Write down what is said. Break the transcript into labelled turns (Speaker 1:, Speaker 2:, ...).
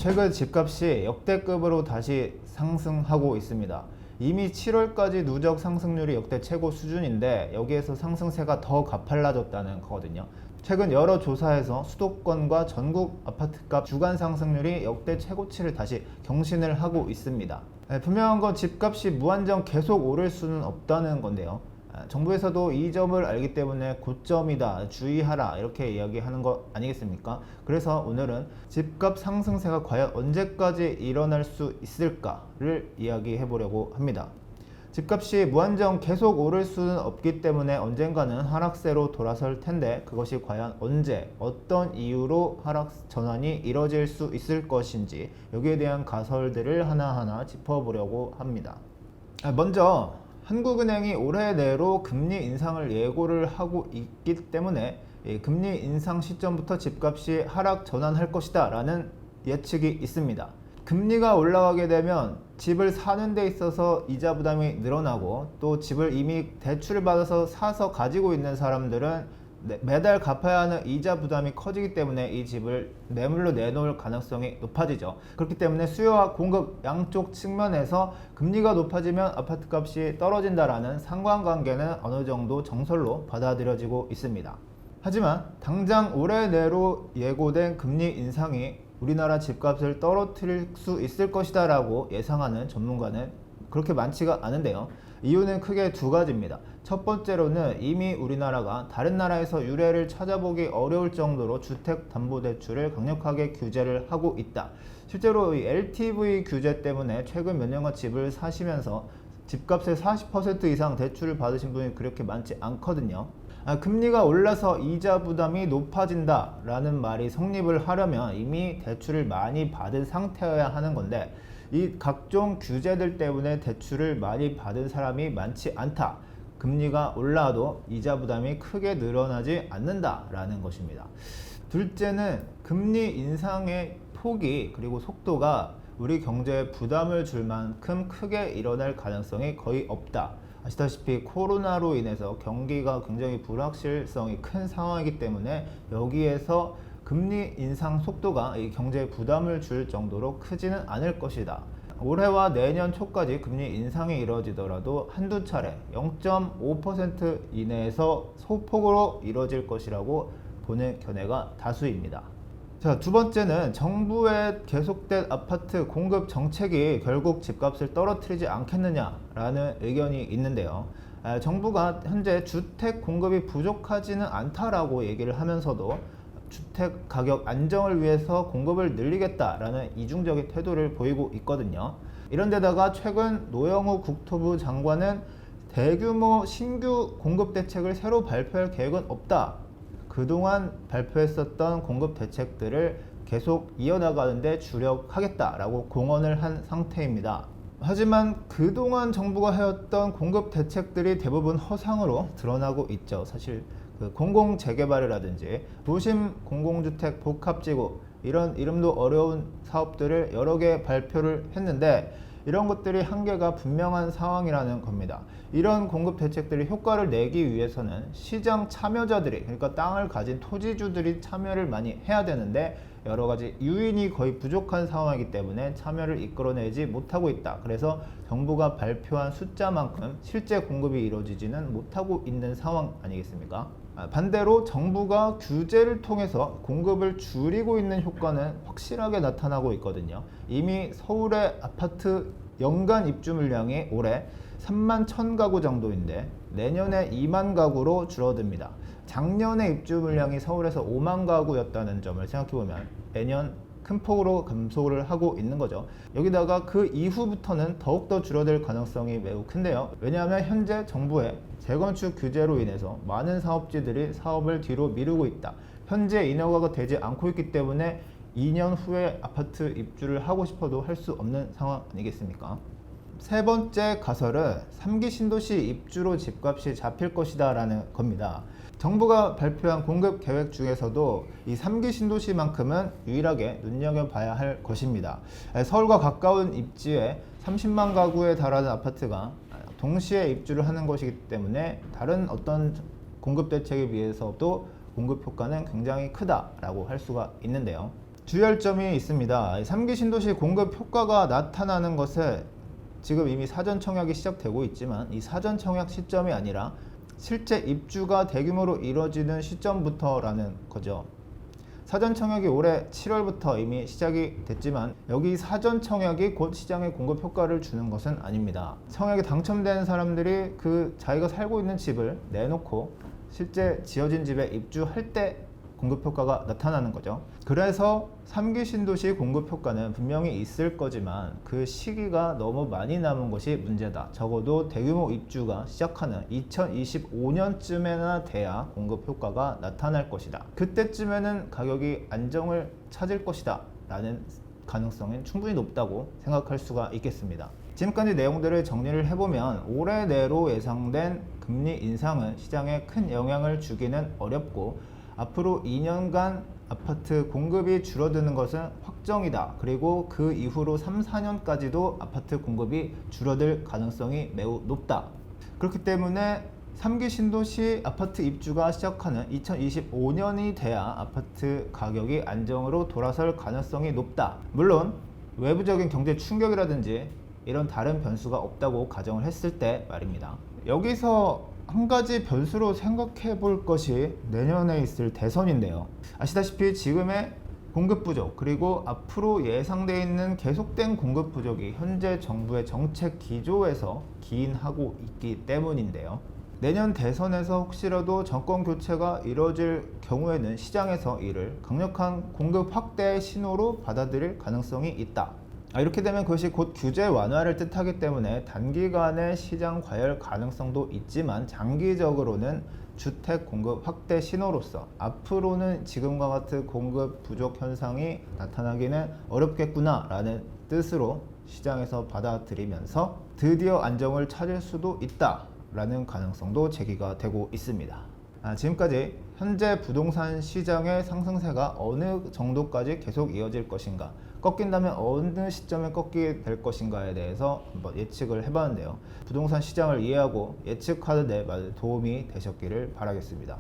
Speaker 1: 최근 집값이 역대급으로 다시 상승하고 있습니다. 이미 7월까지 누적 상승률이 역대 최고 수준인데 여기에서 상승세가 더 가팔라졌다는 거거든요. 최근 여러 조사에서 수도권과 전국 아파트값 주간 상승률이 역대 최고치를 다시 경신을 하고 있습니다. 분명한 건 집값이 무한정 계속 오를 수는 없다는 건데요. 정부에서도 이 점을 알기 때문에 고점이다, 주의하라 이렇게 이야기하는 거 아니겠습니까? 그래서 오늘은 집값 상승세가 과연 언제까지 일어날 수 있을까를 이야기해 보려고 합니다. 집값이 무한정 계속 오를 수는 없기 때문에 언젠가는 하락세로 돌아설 텐데 그것이 과연 언제, 어떤 이유로 하락 전환이 이뤄질 수 있을 것인지 여기에 대한 가설들을 하나하나 짚어보려고 합니다. 먼저 한국은행이 올해 내로 금리 인상을 예고를 하고 있기 때문에 금리 인상 시점부터 집값이 하락 전환할 것이다 라는 예측이 있습니다. 금리가 올라가게 되면 집을 사는 데 있어서 이자 부담이 늘어나고 또 집을 이미 대출을 받아서 사서 가지고 있는 사람들은 매달 갚아야 하는 이자 부담이 커지기 때문에 이 집을 매물로 내놓을 가능성이 높아지죠. 그렇기 때문에 수요와 공급 양쪽 측면에서 금리가 높아지면 아파트 값이 떨어진다라는 상관관계는 어느 정도 정설로 받아들여지고 있습니다. 하지만 당장 올해 내로 예고된 금리 인상이 우리나라 집값을 떨어뜨릴 수 있을 것이다 라고 예상하는 전문가는 그렇게 많지가 않은데요. 이유는 크게 두 가지입니다. 첫 번째로는 이미 우리나라가 다른 나라에서 유례를 찾아보기 어려울 정도로 주택담보대출을 강력하게 규제를 하고 있다. 실제로 이 LTV 규제 때문에 최근 몇 년간 집을 사시면서 집값의 40% 이상 대출을 받으신 분이 그렇게 많지 않거든요. 금리가 올라서 이자 부담이 높아진다 라는 말이 성립을 하려면 이미 대출을 많이 받은 상태여야 하는 건데 이 각종 규제들 때문에 대출을 많이 받은 사람이 많지 않다. 금리가 올라도 이자 부담이 크게 늘어나지 않는다 라는 것입니다. 둘째는 금리 인상의 폭이 그리고 속도가 우리 경제에 부담을 줄 만큼 크게 일어날 가능성이 거의 없다. 아시다시피 코로나로 인해서 경기가 굉장히 불확실성이 큰 상황이기 때문에 여기에서 금리 인상 속도가 이 경제에 부담을 줄 정도로 크지는 않을 것이다. 올해와 내년 초까지 금리 인상이 이루어지더라도 한두 차례 0.5% 이내에서 소폭으로 이루어질 것이라고 보는 견해가 다수입니다. 자, 두 번째는 정부의 계속된 아파트 공급 정책이 결국 집값을 떨어뜨리지 않겠느냐라는 의견이 있는데요. 정부가 현재 주택 공급이 부족하지는 않다라고 얘기를 하면서도 주택 가격 안정을 위해서 공급을 늘리겠다라는 이중적인 태도를 보이고 있거든요. 이런데다가 최근 노영우 국토부 장관은 대규모 신규 공급 대책을 새로 발표할 계획은 없다. 그동안 발표했었던 공급 대책들을 계속 이어나가는데 주력하겠다라고 공언을 한 상태입니다. 하지만 그동안 정부가 해왔던 공급 대책들이 대부분 허상으로 드러나고 있죠. 사실 공공재개발이라든지 도심 공공주택 복합지구 이런 이름도 어려운 사업들을 여러 개 발표를 했는데 이런 것들이 한계가 분명한 상황이라는 겁니다. 이런 공급 대책들이 효과를 내기 위해서는 시장 참여자들이 그러니까 땅을 가진 토지주들이 참여를 많이 해야 되는데 여러 가지 유인이 거의 부족한 상황이기 때문에 참여를 이끌어내지 못하고 있다. 그래서 정부가 발표한 숫자만큼 실제 공급이 이루어지지는 못하고 있는 상황 아니겠습니까? 반대로 정부가 규제를 통해서 공급을 줄이고 있는 효과는 확실하게 나타나고 있거든요. 이미 서울의 아파트 연간 입주 물량이 올해 3만 1,000가구 정도인데 내년에 2만 가구로 줄어듭니다. 작년에 입주 물량이 서울에서 5만 가구였다는 점을 생각해보면 매년 큰 폭으로 감소를 하고 있는 거죠. 여기다가 그 이후부터는 더욱더 줄어들 가능성이 매우 큰데요. 왜냐하면 현재 정부의 재건축 규제로 인해서 많은 사업지들이 사업을 뒤로 미루고 있다. 현재 인허가가 되지 않고 있기 때문에 2년 후에 아파트 입주를 하고 싶어도 할 수 없는 상황 아니겠습니까? 세 번째 가설은 3기 신도시 입주로 집값이 잡힐 것이다 라는 겁니다. 정부가 발표한 공급 계획 중에서도 이 3기 신도시만큼은 유일하게 눈여겨봐야 할 것입니다. 서울과 가까운 입지에 30만 가구에 달하는 아파트가 동시에 입주를 하는 것이기 때문에 다른 어떤 공급 대책에 비해서도 공급 효과는 굉장히 크다라고 할 수가 있는데요. 주의할 점이 있습니다. 3기 신도시 공급 효과가 나타나는 것에 지금 이미 사전 청약이 시작되고 있지만 이 사전 청약 시점이 아니라 실제 입주가 대규모로 이뤄지는 시점부터라는 거죠. 사전 청약이 올해 7월부터 이미 시작이 됐지만 여기 사전 청약이 곧 시장에 공급 효과를 주는 것은 아닙니다. 청약에 당첨된 사람들이 그 자기가 살고 있는 집을 내놓고 실제 지어진 집에 입주할 때 공급 효과가 나타나는 거죠. 그래서 3기 신도시 공급 효과는 분명히 있을 거지만 그 시기가 너무 많이 남은 것이 문제다. 적어도 대규모 입주가 시작하는 2025년쯤에나 돼야 공급 효과가 나타날 것이다. 그때쯤에는 가격이 안정을 찾을 것이다 라는 가능성은 충분히 높다고 생각할 수가 있겠습니다. 지금까지 내용들을 정리를 해보면 올해 내로 예상된 금리 인상은 시장에 큰 영향을 주기는 어렵고 앞으로 2년간 아파트 공급이 줄어드는 것은 확정이다. 그리고 그 이후로 3, 4년까지도 아파트 공급이 줄어들 가능성이 매우 높다. 그렇기 때문에 3기 신도시 아파트 입주가 시작하는 2025년이 돼야 아파트 가격이 안정으로 돌아설 가능성이 높다. 물론 외부적인 경제 충격이라든지 이런 다른 변수가 없다고 가정을 했을 때 말입니다. 여기서 한 가지 변수로 생각해 볼 것이 내년에 있을 대선인데요. 아시다시피 지금의 공급 부족 그리고 앞으로 예상되어 있는 계속된 공급 부족이 현재 정부의 정책 기조에서 기인하고 있기 때문인데요. 내년 대선에서 혹시라도 정권 교체가 이뤄질 경우에는 시장에서 이를 강력한 공급 확대의 신호로 받아들일 가능성이 있다. 이렇게 되면 그것이 곧 규제 완화를 뜻하기 때문에 단기간의 시장 과열 가능성도 있지만 장기적으로는 주택 공급 확대 신호로서 앞으로는 지금과 같은 공급 부족 현상이 나타나기는 어렵겠구나 라는 뜻으로 시장에서 받아들이면서 드디어 안정을 찾을 수도 있다 라는 가능성도 제기가 되고 있습니다. 지금까지 현재 부동산 시장의 상승세가 어느 정도까지 계속 이어질 것인가, 꺾인다면 어느 시점에 꺾이게 될 것인가에 대해서 한번 예측을 해봤는데요. 부동산 시장을 이해하고 예측하는 데 도움이 되셨기를 바라겠습니다.